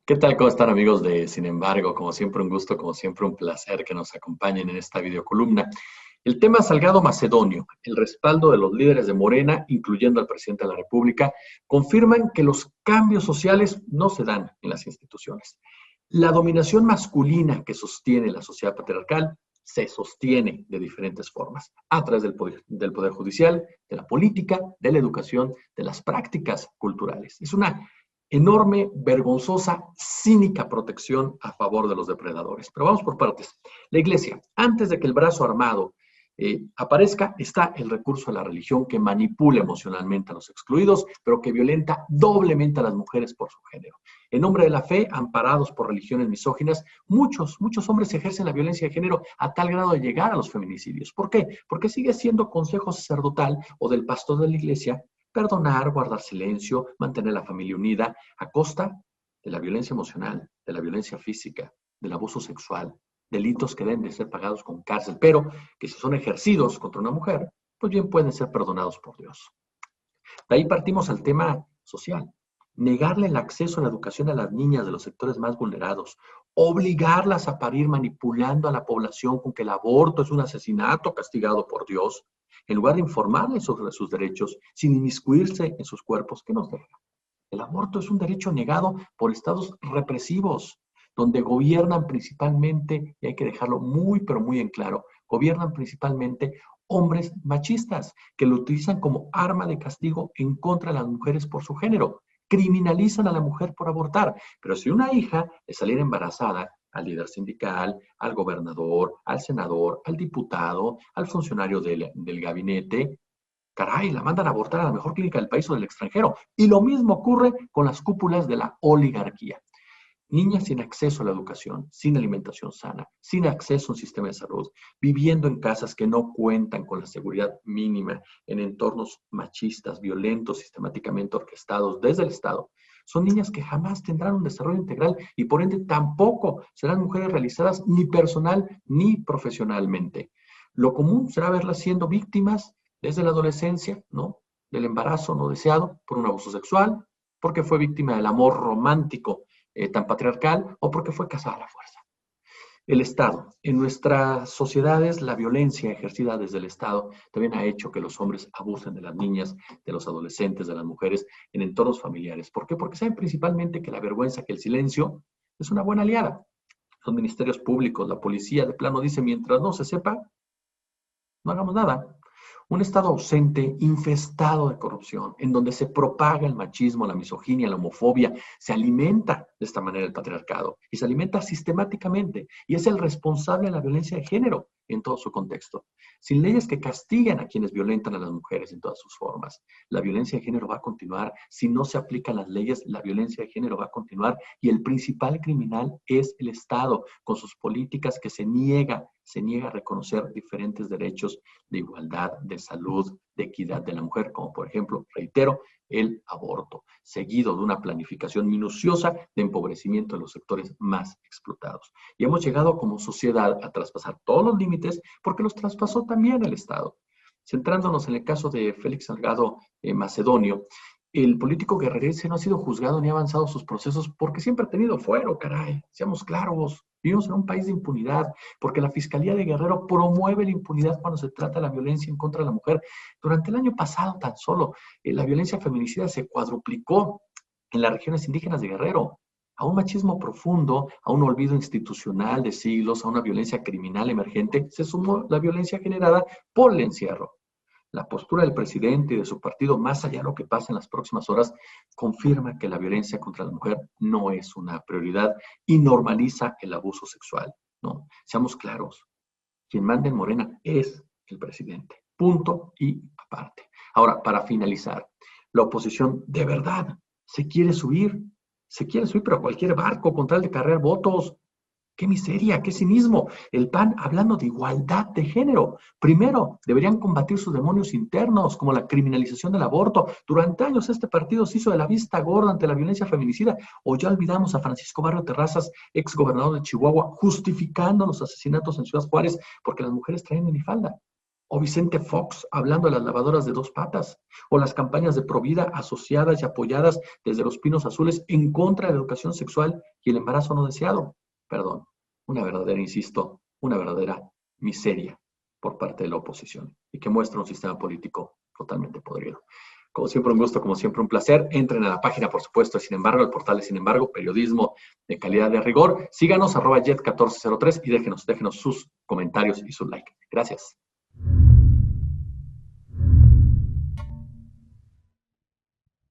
¿Qué tal? ¿Cómo están amigos de Sin embargo? Como siempre un gusto, como siempre un placer que nos acompañen en esta videocolumna. El tema Salgado Macedonio, el respaldo de los líderes de Morena, incluyendo al presidente de la República, confirman que los cambios sociales no se dan en las instituciones. La dominación masculina que sostiene la sociedad patriarcal se sostiene de diferentes formas, a través del poder judicial, de la política, de la educación, de las prácticas culturales. Es una enorme, vergonzosa, cínica protección a favor de los depredadores. Pero vamos por partes. La iglesia, antes de que el brazo armado aparezca, está el recurso a la religión que manipula emocionalmente a los excluidos, pero que violenta doblemente a las mujeres por su género. En nombre de la fe, amparados por religiones misóginas, muchos hombres ejercen la violencia de género a tal grado de llegar a los feminicidios. ¿Por qué? Porque sigue siendo consejo sacerdotal o del pastor de la iglesia perdonar, guardar silencio, mantener la familia unida a costa de la violencia emocional, de la violencia física, del abuso sexual, delitos que deben de ser pagados con cárcel, pero que si son ejercidos contra una mujer, pues bien pueden ser perdonados por Dios. De ahí partimos al tema social. Negarle el acceso a la educación a las niñas de los sectores más vulnerados, obligarlas a parir manipulando a la población con que el aborto es un asesinato castigado por Dios, en lugar de informarles sobre sus derechos sin inmiscuirse en sus cuerpos, ¿qué nos deja? El aborto es un derecho negado por estados represivos, donde gobiernan principalmente, y hay que dejarlo muy, pero muy en claro, gobiernan principalmente hombres machistas que lo utilizan como arma de castigo en contra de las mujeres por su género. Criminalizan a la mujer por abortar. Pero si una hija le saliera embarazada al líder sindical, al gobernador, al senador, al diputado, al funcionario del gabinete, caray, la mandan a abortar a la mejor clínica del país o del extranjero. Y lo mismo ocurre con las cúpulas de la oligarquía. Niñas sin acceso a la educación, sin alimentación sana, sin acceso a un sistema de salud, viviendo en casas que no cuentan con la seguridad mínima, en entornos machistas, violentos, sistemáticamente orquestados desde el Estado. Son niñas que jamás tendrán un desarrollo integral y por ende tampoco serán mujeres realizadas ni personal ni profesionalmente. Lo común será verlas siendo víctimas desde la adolescencia, ¿no? Del embarazo no deseado por un abuso sexual, porque fue víctima del amor romántico tan patriarcal o porque fue casada a la fuerza. El Estado. En nuestras sociedades, la violencia ejercida desde el Estado también ha hecho que los hombres abusen de las niñas, de los adolescentes, de las mujeres en entornos familiares. ¿Por qué? Porque saben principalmente que la vergüenza, que el silencio es una buena aliada. Los ministerios públicos, la policía, de plano dice, mientras no se sepa, no hagamos nada. Un Estado ausente, infestado de corrupción, en donde se propaga el machismo, la misoginia, la homofobia, se alimenta de esta manera el patriarcado y se alimenta sistemáticamente y es el responsable de la violencia de género en todo su contexto. Sin leyes que castiguen a quienes violentan a las mujeres en todas sus formas, la violencia de género va a continuar. Si no se aplican las leyes, la violencia de género va a continuar y el principal criminal es el Estado, con sus políticas que se niega a reconocer diferentes derechos de igualdad, de salud, de equidad de la mujer, como por ejemplo, reitero, el aborto, seguido de una planificación minuciosa de empobrecimiento de los sectores más explotados. Y hemos llegado como sociedad a traspasar todos los límites porque los traspasó también el Estado. Centrándonos en el caso de Félix Salgado Macedonio, el político guerrerense no ha sido juzgado ni ha avanzado sus procesos porque siempre ha tenido fuero, caray, seamos claros. Vivimos en un país de impunidad, porque la Fiscalía de Guerrero promueve la impunidad cuando se trata de la violencia en contra de la mujer. Durante el año pasado tan solo, la violencia feminicida se cuadruplicó en las regiones indígenas de Guerrero. A un machismo profundo, a un olvido institucional de siglos, a una violencia criminal emergente, se sumó la violencia generada por el encierro. La postura del presidente y de su partido, más allá de lo que pasa en las próximas horas, confirma que la violencia contra la mujer no es una prioridad y normaliza el abuso sexual. ¿No? Seamos claros, quien manda en Morena es el presidente. Punto y aparte. Ahora, para finalizar, la oposición de verdad se quiere subir, pero a cualquier barco con tal de cargar votos. ¡Qué miseria, qué cinismo! El PAN hablando de igualdad de género. Primero, deberían combatir sus demonios internos, como la criminalización del aborto. Durante años este partido se hizo de la vista gorda ante la violencia feminicida. O ya olvidamos a Francisco Barrio Terrazas, ex gobernador de Chihuahua, justificando los asesinatos en Ciudad Juárez porque las mujeres traen minifalda. O Vicente Fox hablando de las lavadoras de 2 patas. O las campañas de Provida asociadas y apoyadas desde los Pinos Azules en contra de la educación sexual y el embarazo no deseado. Perdón, una verdadera, insisto, una verdadera miseria por parte de la oposición y que muestra un sistema político totalmente podrido. Como siempre, un gusto, como siempre, un placer. Entren a la página, por supuesto, de Sin Embargo, el portal de Sin Embargo, periodismo de calidad, de rigor. Síganos, @jet1403 y déjenos sus comentarios y su like. Gracias.